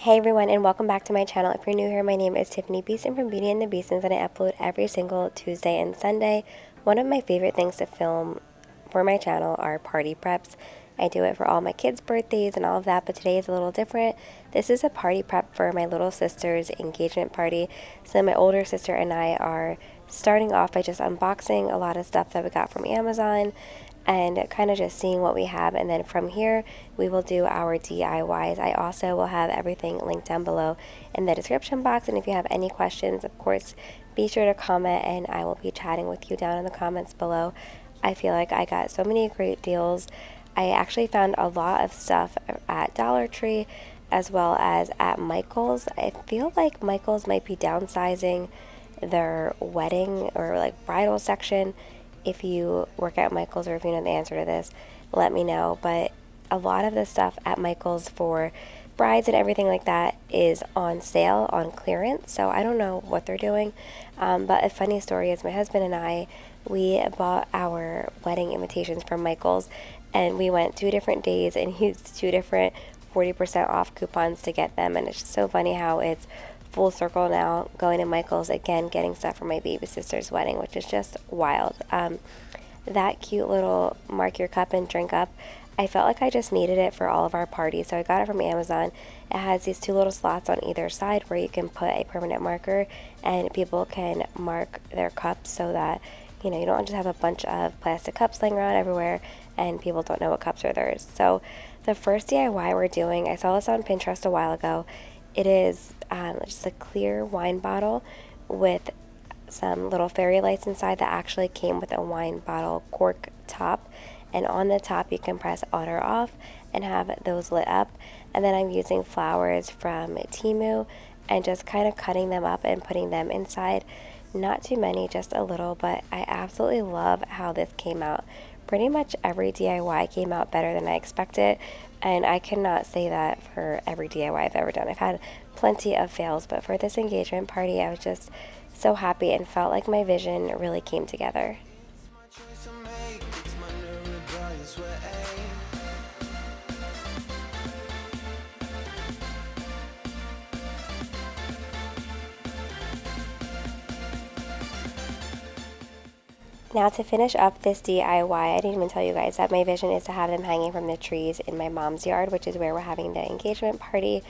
Hey everyone, and welcome back to my channel. If you're new here, my name is Tiffani Beaston from Beauty and the Beastons, and I upload every single Tuesday and Sunday. One of my favorite things to film for my channel are party preps. I do it for all my kids' birthdays and all of that, but today is a little different. This is a party prep for my little sister's engagement party. So my older sister and I are starting off by just unboxing a lot of stuff that we got from Amazon and kind of just seeing what we have, and then from here we will do our DIYs. I also will have everything linked down below in the description box, and if you have any questions, of course, be sure to comment and I will be chatting with you down in the comments below. I feel like I got so many great deals. I actually found a lot of stuff at Dollar Tree as well as at Michael's. I feel like Michael's might be downsizing their wedding or like bridal section. If you work at Michael's or if you know the answer to this, let me know. But a lot of the stuff at Michael's for brides and everything like that is on sale, on clearance. So I don't know what they're doing. But a funny story is my husband and I, we bought our wedding invitations from Michael's, and we went 2 different days and used 2 different 40% off coupons to get them. And it's just so funny how it's full circle now, going to Michael's again, getting stuff for my baby sister's wedding, which is just wild. That cute little mark your cup and drink up, I felt like I just needed it for all of our parties, so I got it from Amazon. It has these 2 little slots on either side where you can put a permanent marker and people can mark their cups so that you don't just have a bunch of plastic cups laying around everywhere and people don't know what cups are theirs. So the first DIY we're doing, I saw this on Pinterest a while ago. It is just a clear wine bottle with some little fairy lights inside that actually came with a wine bottle cork top. And on the top you can press on or off and have those lit up. And then I'm using flowers from Temu and just kind of cutting them up and putting them inside. Not too many, just a little, but I absolutely love how this came out. Pretty much every DIY came out better than I expected, and I cannot say that for every DIY I've ever done. I've had plenty of fails, but for this engagement party, I was just so happy and felt like my vision really came together. Now to finish up this DIY, I didn't even tell you guys that my vision is to have them hanging from the trees in my mom's yard, which is where we're having the engagement party.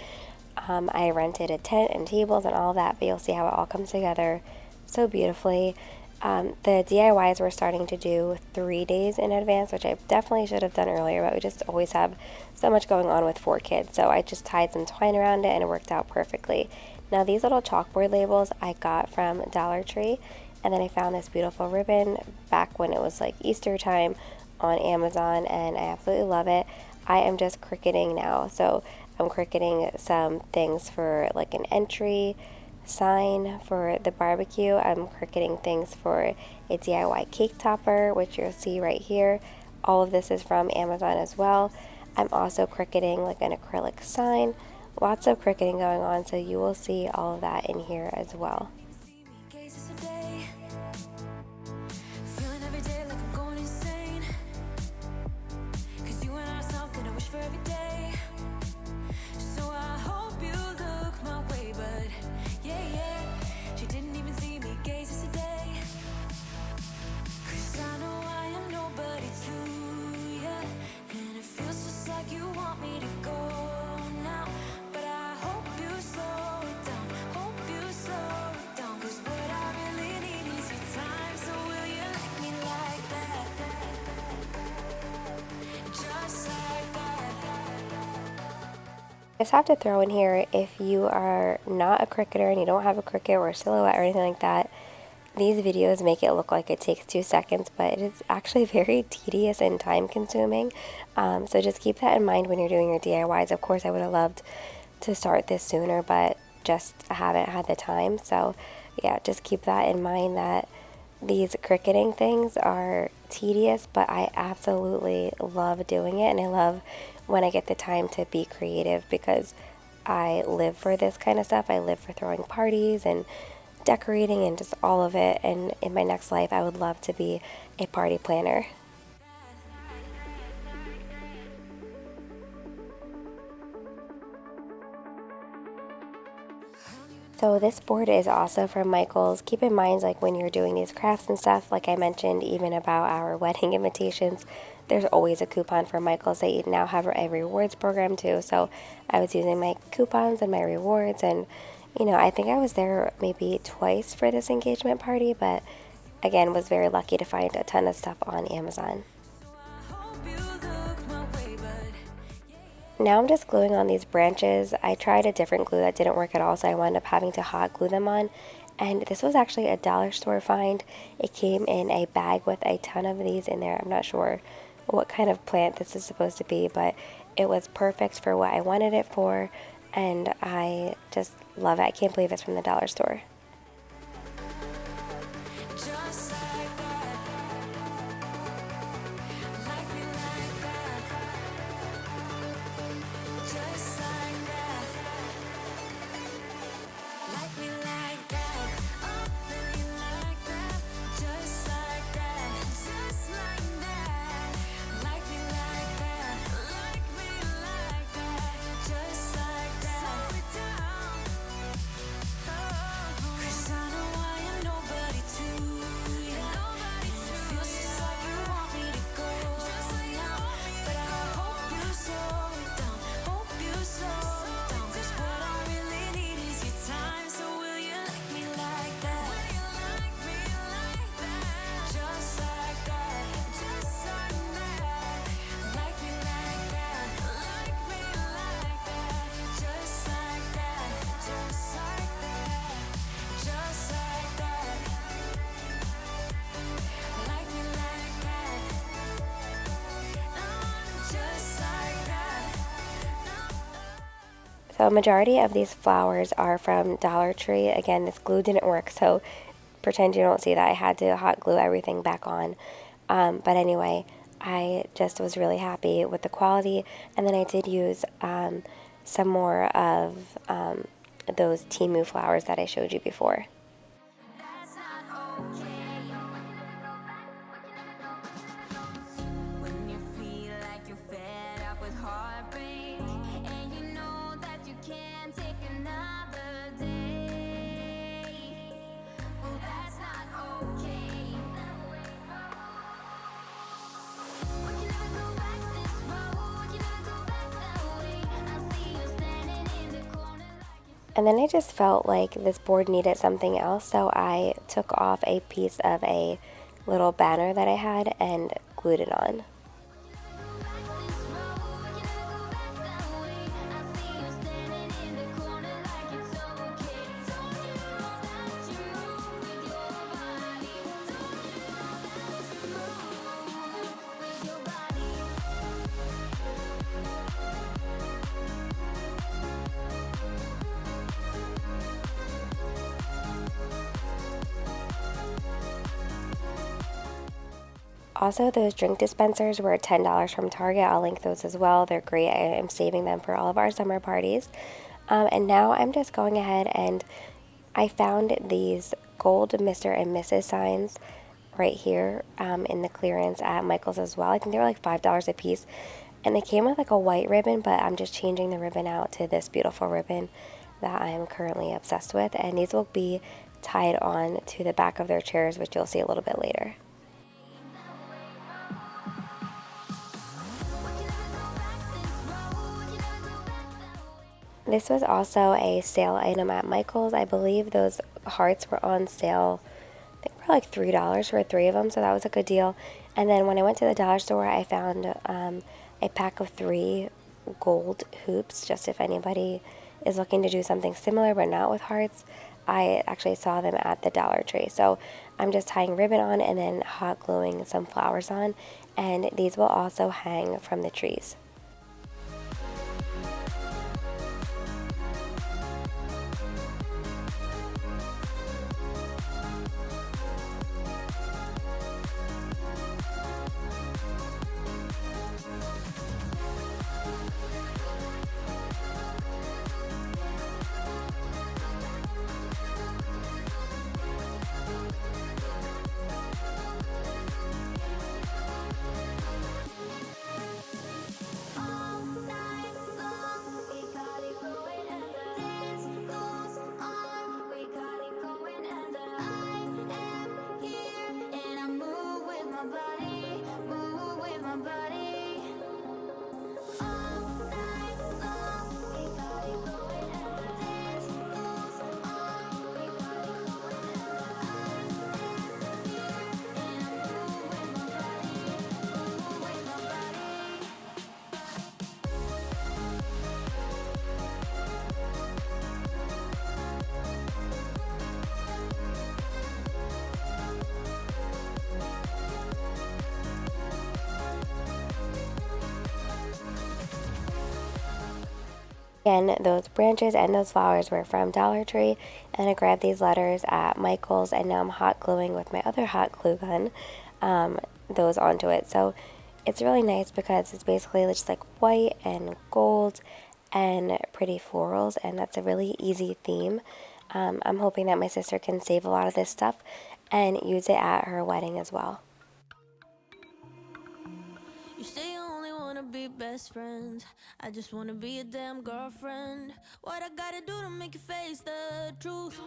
I rented a tent and tables and all of that, but you'll see how it all comes together so beautifully. The DIYs we're starting to do 3 days in advance, which I definitely should have done earlier, but we just always have so much going on with 4 kids. So I just tied some twine around it and it worked out perfectly. Now these little chalkboard labels I got from Dollar Tree. And then I found this beautiful ribbon back when it was like Easter time on Amazon, and I absolutely love it. I am just cricketing now. So I'm cricketing some things for like an entry sign for the barbecue. I'm cricketing things for a DIY cake topper, which you'll see right here. All of this is from Amazon as well. I'm also cricketing like an acrylic sign. Lots of cricketing going on, so you will see all of that in here as well. I just have to throw in here, if you are not a cricketer and you don't have a cricket or a silhouette or anything like that, these videos make it look like it takes 2 seconds, but it is actually very tedious and time consuming. So just keep that in mind when you're doing your DIYs. Of course, I would have loved to start this sooner, but just haven't had the time. So yeah, just keep that in mind, that these cricketing things are tedious, but I absolutely love doing it, and I love when I get the time to be creative, because I live for this kind of stuff. I live for throwing parties and decorating and just all of it, and in my next life I would love to be a party planner. So this board is also from Michaels. Keep in mind, like when you're doing these crafts and stuff, like I mentioned, even about our wedding invitations, there's always a coupon for Michaels. They now have a rewards program too. So I was using my coupons and my rewards, and I think I was there maybe twice for this engagement party, but again, was very lucky to find a ton of stuff on Amazon. Now I'm just gluing on these branches. I tried a different glue that didn't work at all, so I wound up having to hot glue them on. And this was actually a dollar store find. It came in a bag with a ton of these in there. I'm not sure what kind of plant this is supposed to be, but it was perfect for what I wanted it for, and I just love it. I can't believe it's from the dollar store. So a majority of these flowers are from Dollar Tree. Again, this glue didn't work, so pretend you don't see that. I had to hot glue everything back on. But anyway, I just was really happy with the quality. And then I did use some more of those Timu flowers that I showed you before. And then I just felt like this board needed something else, so I took off a piece of a little banner that I had and glued it on. Also, those drink dispensers were $10 from Target. I'll link those as well. They're great. I am saving them for all of our summer parties. And now I'm just going ahead and I found these gold Mr. and Mrs. signs right here in the clearance at Michael's as well. I think they were like $5 a piece. And they came with like a white ribbon, but I'm just changing the ribbon out to this beautiful ribbon that I am currently obsessed with. And these will be tied on to the back of their chairs, which you'll see a little bit later. This was also a sale item at Michael's. I believe those hearts were on sale. I think for like $3 for 3 of them, so that was a good deal. And then when I went to the dollar store, I found a pack of 3 gold hoops, just if anybody is looking to do something similar but not with hearts. I actually saw them at the Dollar Tree. So I'm just tying ribbon on and then hot gluing some flowers on. And these will also hang from the trees. And those branches and those flowers were from Dollar Tree, and I grabbed these letters at Michael's, and now I'm hot gluing with my other hot glue gun those onto it. So it's really nice because it's basically just like white and gold and pretty florals, and that's a really easy theme. I'm hoping that my sister can save a lot of this stuff and use it at her wedding as well. You say you only wanna be best friends. I just wanna be a damn girlfriend. What I gotta do to make you face the truth?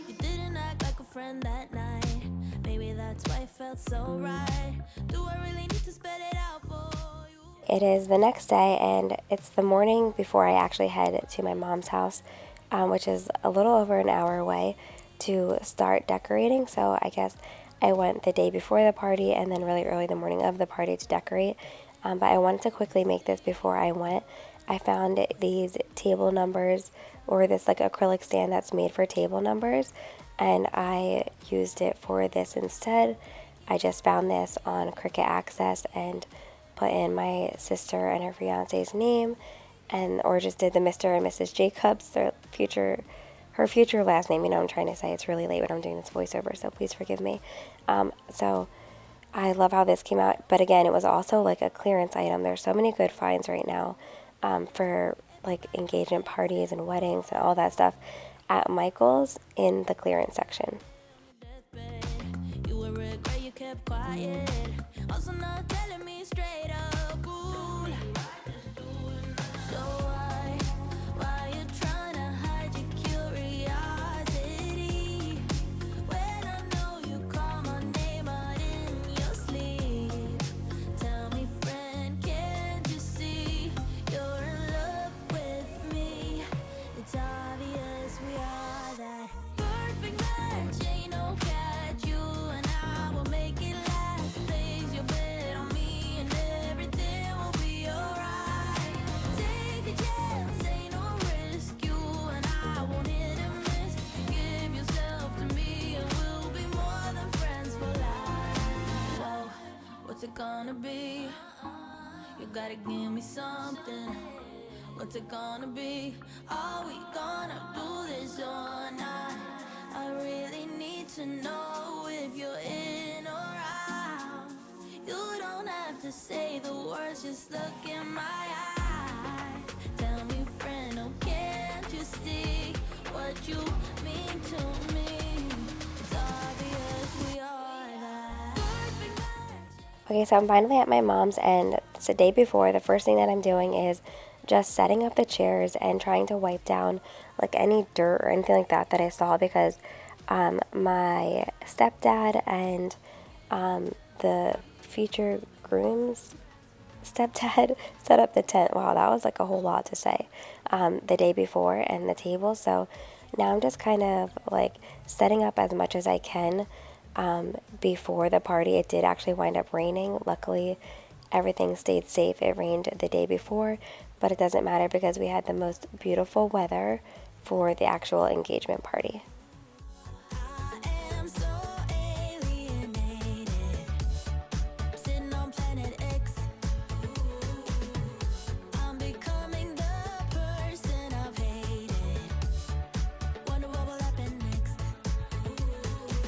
You didn't act like a friend that night. Maybe that's why it felt so right. Do I really need to spell it out for you? It is the next day, and it's the morning before I actually head to my mom's house, which is a little over an hour away, to start decorating. So I guess I went the day before the party and then really early the morning of the party to decorate. But I wanted to quickly make this before I went. I found these table numbers, or this like acrylic stand that's made for table numbers, and I used it for this instead. I just found this on Cricut Access and put in my sister and her fiance's name, and or just did the Mr. and Mrs. Jacobs, her future last name. You know what I'm trying to say. It's really late when I'm doing this voiceover, so please forgive me. So I love how this came out, but again, it was also like a clearance item. There's so many good finds right now for like engagement parties and weddings and all that stuff at Michael's in the clearance section. You were regret you kept quiet. Also not telling me straight up, cool. So why you trying to hide your curiosity? When I know you call my name out in your sleep. Tell me, friend, can't you see you're in love with me? It's obvious we are that perfect match. Ain't no catch. You and I will make it last. Place your bet on me and everything will be alright. Take a chance, ain't no risk. You and I won't hit and miss. Give yourself to me and we'll be more than friends for life. So, what's it gonna be? You gotta give me something. What's it gonna be? Are we gonna do this or not? I really need to know if you're in or out. You don't have to say the words, just look in my eyes. Tell me, friend, oh, can't you see what you mean to me? It's obvious we are that perfect match. Okay, so I'm finally at my mom's, and it's the day before. The first thing that I'm doing is just setting up the chairs and trying to wipe down like any dirt or anything like that I saw, because my stepdad and the future groom's stepdad set up the tent. Wow, that was like a whole lot to say, the day before, and the table. So now I'm just kind of like setting up as much as I can before the party. It did actually wind up raining. Luckily, everything stayed safe. It rained the day before, but it doesn't matter because we had the most beautiful weather for the actual engagement party. I am so alienated, sitting on planet X. I'm becoming the person I've hated. Wonder what will happen next.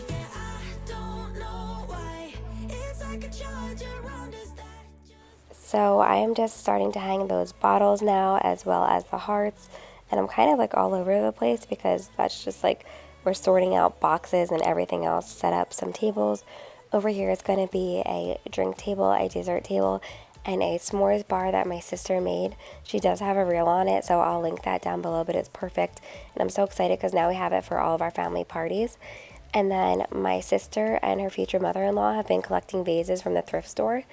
Yeah, I don't know why. It's like a charge around us that just... So I am just starting to hang those bottles now, as well as the hearts, and I'm kind of like all over the place because that's just like we're sorting out boxes and everything else. Set up some tables. Over here is going to be a drink table, a dessert table, and a s'mores bar that my sister made. She does have a reel on it, so I'll link that down below, but it's perfect, and I'm so excited because now we have it for all of our family parties. And then my sister and her future mother-in-law have been collecting vases from the thrift store,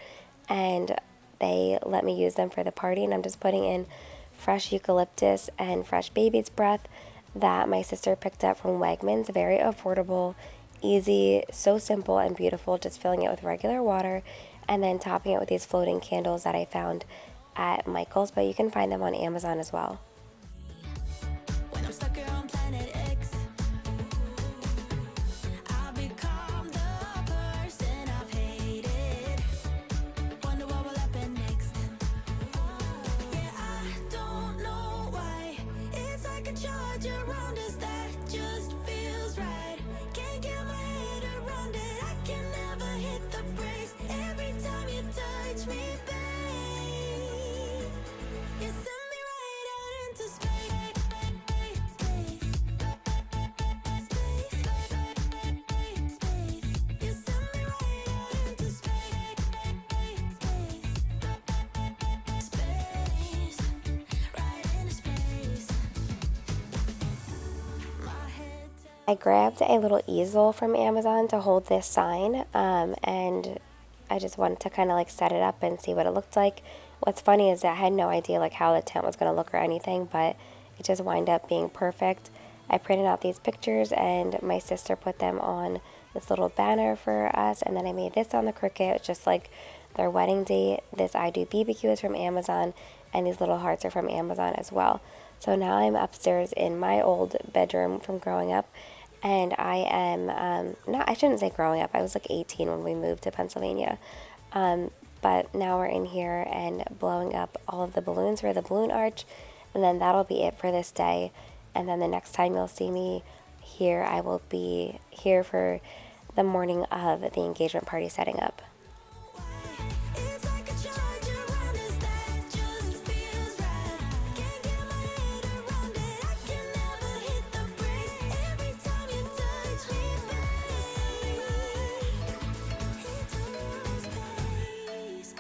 and they let me use them for the party, and I'm just putting in fresh eucalyptus and fresh baby's breath that my sister picked up from Wegmans. Very affordable, easy, so simple and beautiful, just filling it with regular water and then topping it with these floating candles that I found at Michael's, but you can find them on Amazon as well. When I'm stuck here on planet X, I'll become the person I've hated. Wonder what will happen next. Yeah, I I grabbed a little easel from Amazon to hold this sign, and I just wanted to kind of like set it up and see what it looked like. What's funny is that I had no idea like how the tent was going to look or anything, but it just wound up being perfect. I printed out these pictures and my sister put them on this little banner for us, and then I made this on the Cricut, just like their wedding date. This I Do BBQ is from Amazon, and these little hearts are from Amazon as well. So now I'm upstairs in my old bedroom from growing up, and I am, I shouldn't say growing up, I was like 18 when we moved to Pennsylvania. But now we're in here and blowing up all of the balloons for the balloon arch, and then that'll be it for this day. And then the next time you'll see me here, I will be here for the morning of the engagement party setting up. It's like a charge around us that just feels right. Can't get my head around it. I can never hit the brakes. Every time you touch me, babe, it moves pace.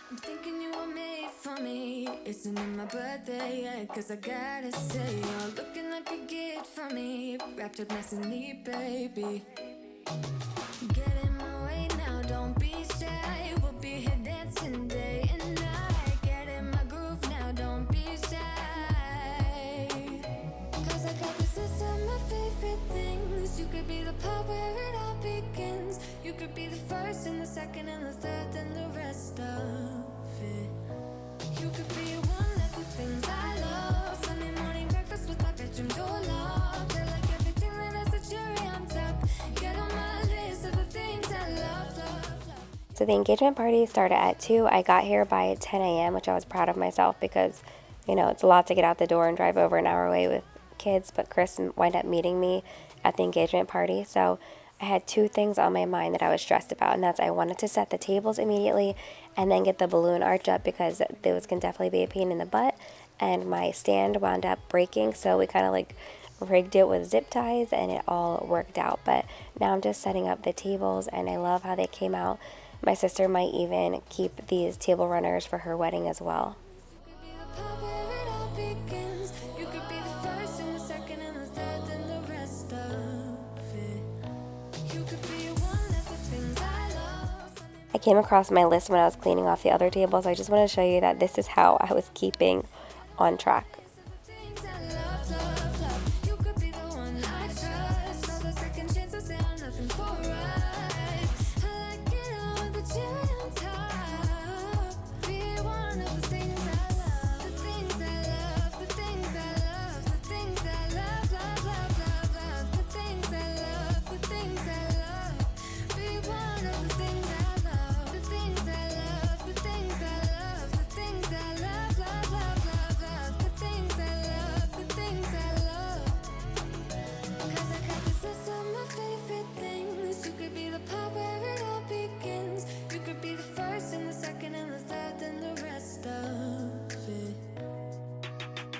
I'm thinking you were made for me. Isn't it my birthday yet? 'Cause I gotta say, you're looking like a gift for me. Wrapped up nice and neat, baby. Get in my way now, don't be shy. We'll be here dancing day and night. Get in my groove now, don't be shy. 'Cause I got this list of my favorite things. You could be the part where it all begins. You could be the first and the second and the third and the rest of it. You could be one of the things I love. Sunday morning breakfast with my bedroom door locked. I like everything that has a cherry on top. Get on my list of the things I love, love, love. So the engagement party started at 2. I got here by 10 a.m., which I was proud of myself because, you know, it's a lot to get out the door and drive over an hour away with kids, but Chris wound up meeting me at the engagement party. So I had 2 things on my mind that I was stressed about, and that's I wanted to set the tables immediately and then get the balloon arch up because those can definitely be a pain in the butt, and my stand wound up breaking, so we kind of like rigged it with zip ties and it all worked out. But now I'm just setting up the tables and I love how they came out. My sister might even keep these table runners for her wedding as well. You could be the part where it all begins. You could be the first and the second and the third and the rest of it. You could be one of the things I love. I came across my list when I was cleaning off the other tables. I just want to show you that this is how I was keeping on track. Things I love, love, love. You could be the one I trust. All the second chances, they are nothing for us. I like it all with the cherry on top. Be one of the things I love. The things I love, the things I love, the things I love, love, love, love, love. The things I love, the things I love. Be one of the things I love. The things I love, the things I love, the things I love, love, love, love, love. The things I love, the things I love. 'Cause I got this list of my favorite things. You could be the part where it all begins. You could be the first and the second and the third and the rest of it.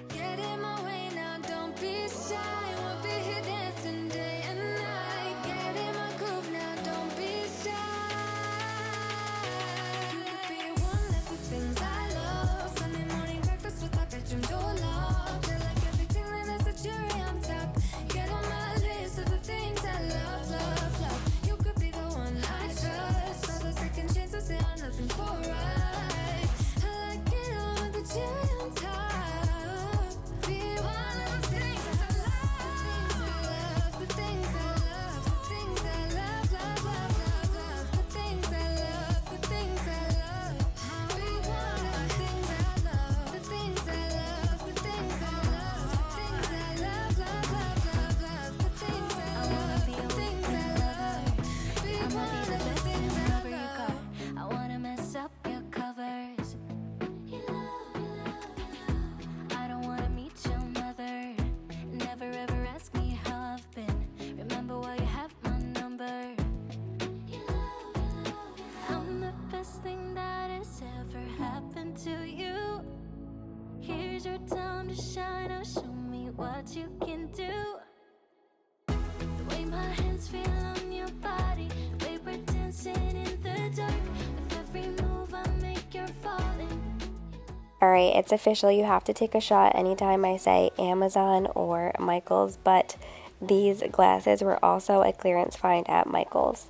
Get in my way now, don't be shy. We'll be here dancing day and night. Get in my groove now, don't be shy. You could be one of the things I love. Sunday morning breakfast with my bedroom door locked. I like everything that has a cherry on top. Get on my list of the things I love, love, love. You could be the one I trust. All the second chances, they are nothing for us. I like it all with the cherry on top. Be one of the things I love. The things I love, the things I love, the things I love, love, love, love, love. The things I love, the things I love. Be one of the things I love. The things I love, the things I love, the things I love, love, love, love, love. The things I love, the things I love. Be one of the things I love. I wanna mess up your covers. I don't wanna meet your mother. Never ever ask me how I've been. Remember why you have my number. I'm the best thing that has ever happened to you. Here's your time to shine. Now show me what you can do. The way my hands feel on your body, the way we're dancing in the dark. With every move I make, you're falling. Alright, it's official. You have to take a shot anytime I say Amazon or Michael's, but these glasses were also a clearance find at Michael's.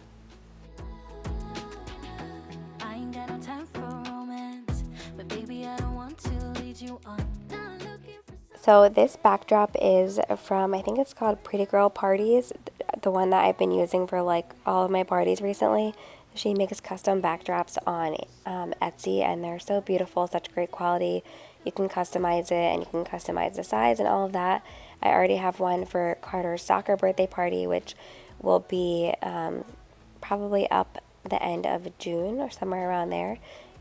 I ain't got no time for romance, but baby, I don't want to lead you on. Not looking for So this backdrop is from, I think it's called Pretty Girl Parties, the one that I've been using for like all of my parties recently. She makes custom backdrops on Etsy, and they're so beautiful, such great quality. You can customize it, and you can customize the size and all of that. I already have one for Carter's soccer birthday party, which will be probably up the end of June or somewhere around there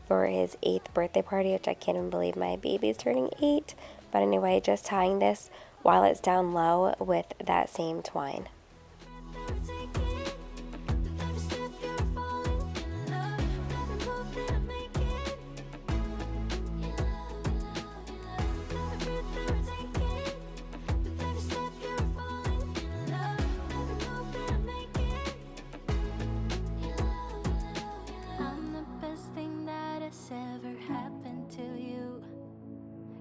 for his 8th birthday party, which I can't even believe my baby's turning 8. But anyway, just tying this while it's down low with that same twine. I'm the best thing that has ever happened to you.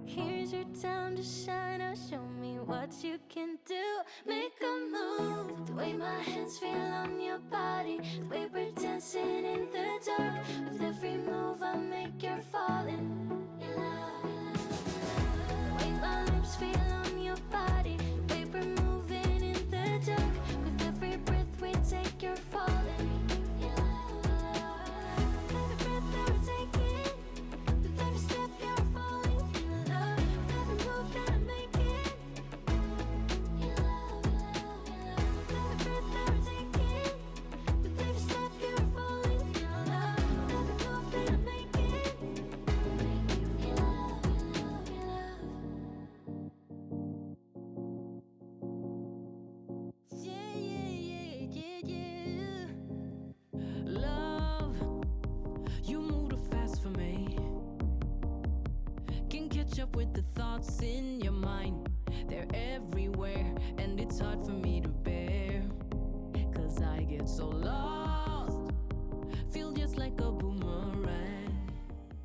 Here's your time to shine. Now show me what you can do. Make a move. The way my hands feel on your body. The way we're dancing in the dark. With every move I make, you're falling in love. The way my lips feel on your body. The way we're moving in the dark. With every breath we take, you're falling in love. Every breath that we're taking. With every step, you're falling in love. With every move that I'm making. In love, in love, in love. Every breath that we're taking. With every step, you're falling in love. With every move that I'm making. In love, in love, in love. Yeah, yeah, yeah, yeah, yeah. Love, you move too fast for me. Can catch up with the thoughts in your mind. They're everywhere, and it's hard for me to bear. 'Cause I get so lost, feel just like a boomerang.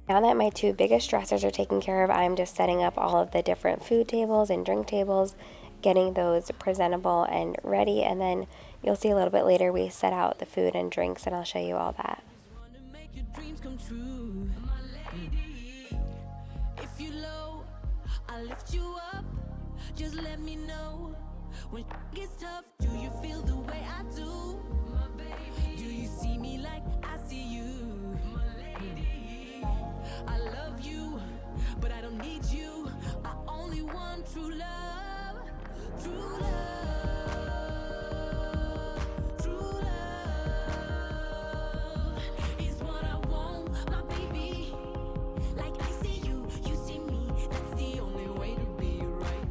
Now that my 2 biggest stressors are taken care of, I'm just setting up all of the different food tables and drink tables, getting those presentable and ready, and then you'll see a little bit later we set out the food and drinks, and I'll show you all that. Wanna make your dreams come true, my lady. If you low, I'll lift you up. Just let me know when it gets tough. Do you feel the way I do, my baby? Do you see me like I see you, my lady? I love you, but I don't need you. I only want true love, true love, true love is what I want, my baby. Like I see you, you see me. That's the only way to be right.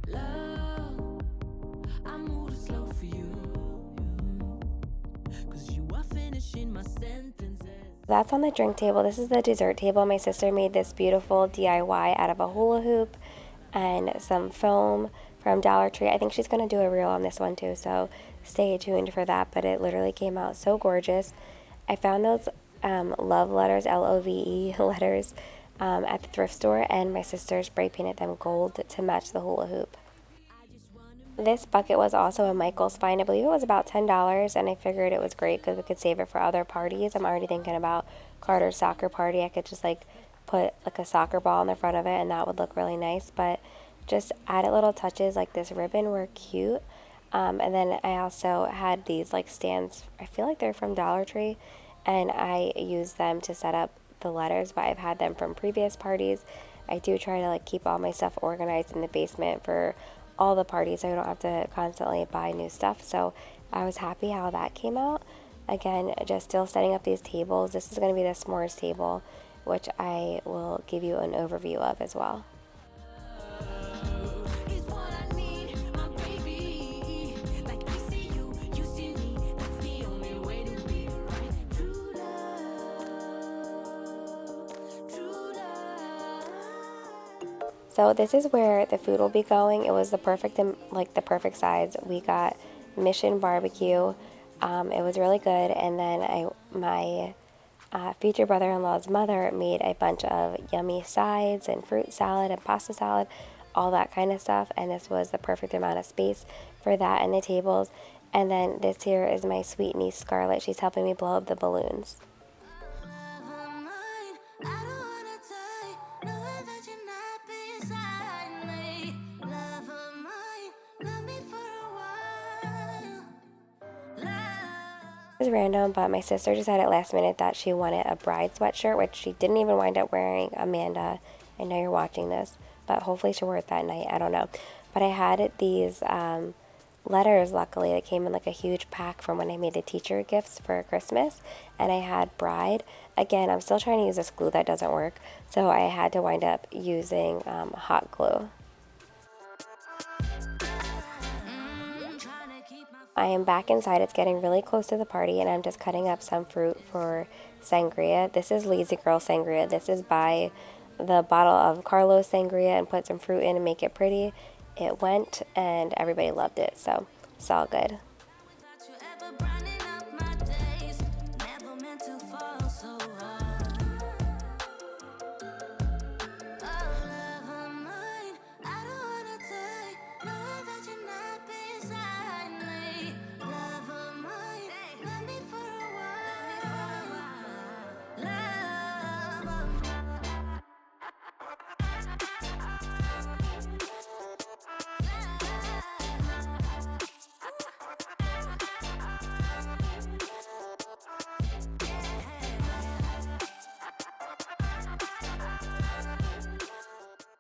Love, I move slow for you. 'Cause you are finishing my sentences. That's on the drink table. This is the dessert table. My sister made this beautiful DIY out of a hula hoop and some foam from Dollar Tree. I think she's going to do a reel on this one too, so stay tuned for that, but it literally came out so gorgeous. I found those love letters, LOVE letters, at the thrift store, and my sister spray painted them gold to match the hula hoop. This bucket was also a Michael's find. I believe it was about $10, and I figured it was great because we could save it for other parties. I'm already thinking about Carter's soccer party. I could just like put like a soccer ball in the front of it, and that would look really nice. But just added little touches like this ribbon were cute. And then I also had these like stands. I feel like they're from Dollar Tree, and I used them to set up the letters, but I've had them from previous parties. I do try to like keep all my stuff organized in the basement for all the parties, so I don't have to constantly buy new stuff. So I was happy how that came out. Again, just still setting up these tables. This is going to be the s'mores table, which I will give you an overview of as well. Is what I need, my baby. Like I see you, you see me. That's the only way to be right. True love, true love. So this is where the food will be going. It was the perfect, like the perfect size. We got Mission barbecue. It was really good. And then my future brother-in-law's mother made a bunch of yummy sides and fruit salad and pasta salad, all that kind of stuff, and this was the perfect amount of space for that and the tables. And then this here is my sweet niece Scarlett. She's helping me blow up the balloons. It was random, but my sister decided last minute that she wanted a bride sweatshirt, which she didn't even wind up wearing. Amanda, I know you're watching this, but hopefully she'll wear it that night. I don't know. But I had these letters, luckily, that came in like a huge pack from when I made the teacher gifts for Christmas, and I had bride. Again, I'm still trying to use this glue that doesn't work, so I had to wind up using hot glue. I am back inside. It's getting really close to the party, and I'm just cutting up some fruit for sangria. This is Lazy Girl sangria. This is buy the bottle of Carlos sangria and put some fruit in and make it pretty. It went, and everybody loved it, so it's all good.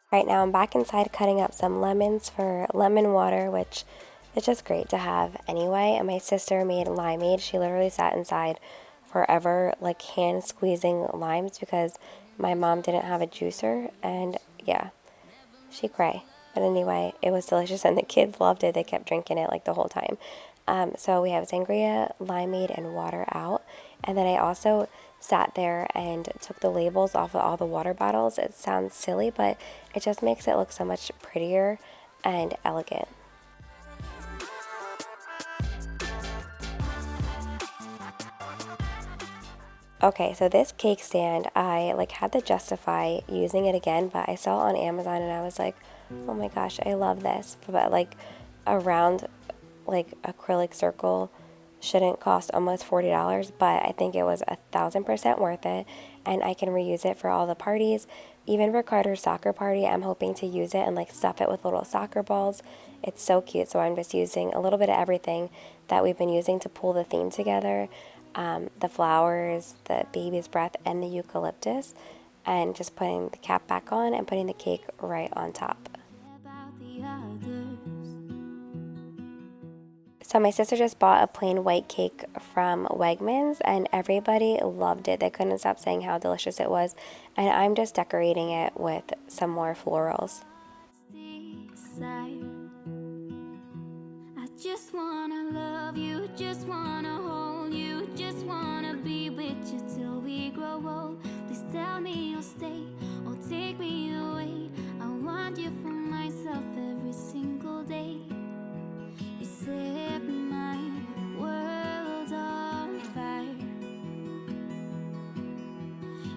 Right now I'm back inside cutting up some lemons for lemon water, which is just great to have anyway. And my sister made limeade. She literally sat inside forever, like hand squeezing limes because my mom didn't have a juicer, and yeah, she cray. But anyway, it was delicious and the kids loved it. They kept drinking it like the whole time. So we have sangria, limeade, and water out. And then I also sat there and took the labels off of all the water bottles. It sounds silly, but it just makes it look so much prettier and elegant. Okay, so this cake stand, I had to justify using it again, but I saw it on Amazon and I was like, oh my gosh, I love this. But a round acrylic circle shouldn't cost almost $40, but I think it was 1,000% worth it, and I can reuse it for all the parties. Even for Carter's soccer party, I'm hoping to use it and stuff it with little soccer balls. It's so cute, so I'm just using a little bit of everything that we've been using to pull the theme together. The flowers, the baby's breath, and the eucalyptus, and just putting the cap back on and putting the cake right on top. So my sister just bought a plain white cake from Wegmans, and everybody loved it. They couldn't stop saying how delicious it was, and I'm just decorating it with some more florals. I just wanna love you, just wanna hold you, just wanna be with you till we grow old. Please tell me you'll stay or take me away. I want you for myself every single day. You set my world on fire.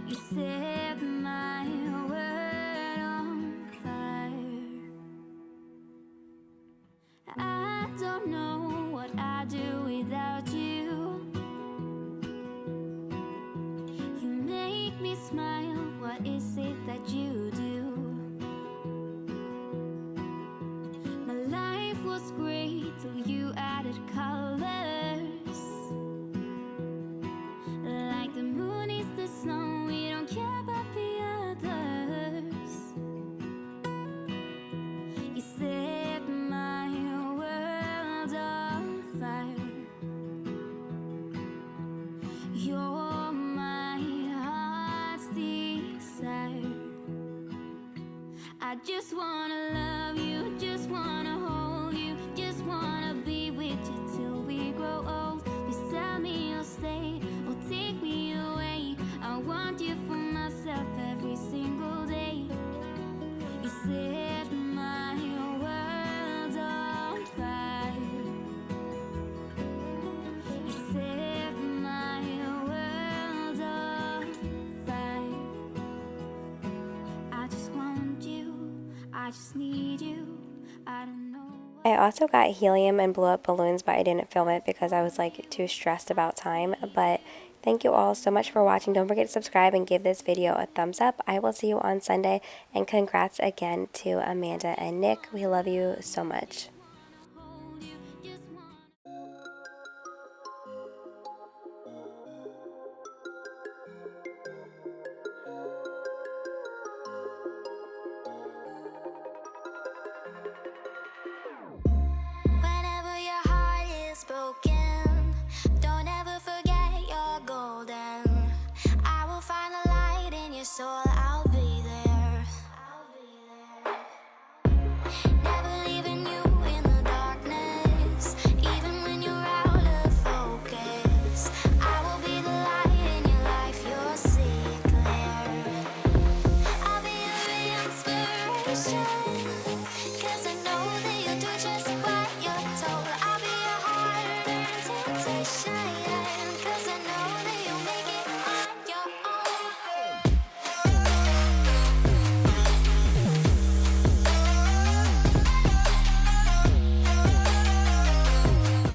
You set my world on fire. I don't know what I'd do without you. You make me smile, what is it that you do? My life was great till you added colors. Like the moon is the snow, we don't care about the others. You set my world on fire. You're my heart's desire. I just wanna love you, just wanna hold you, just wanna be with you till we grow old. Please tell me you'll stay or take me away. I want you for myself every single day. You set my world on fire. You set my world on I just need you. I don't know. I also got helium and blew up balloons, but I didn't film it because I was like too stressed about time. But thank you all so much for watching. Don't forget to subscribe and give this video a thumbs up. I will see you on Sunday, and congrats again to Amanda and Nick. We love you so much. Hold you, just wanna. Whenever your heart is broken, don't ever forget you're golden. I will find the light in your soul, I'll be there. Never leaving you in the darkness, even when you're out of focus. I will be the light in your life, you'll see it clear. I'll be your inspiration, 'cause I know that you'll do just what you're told. I'll be your heart and temptation.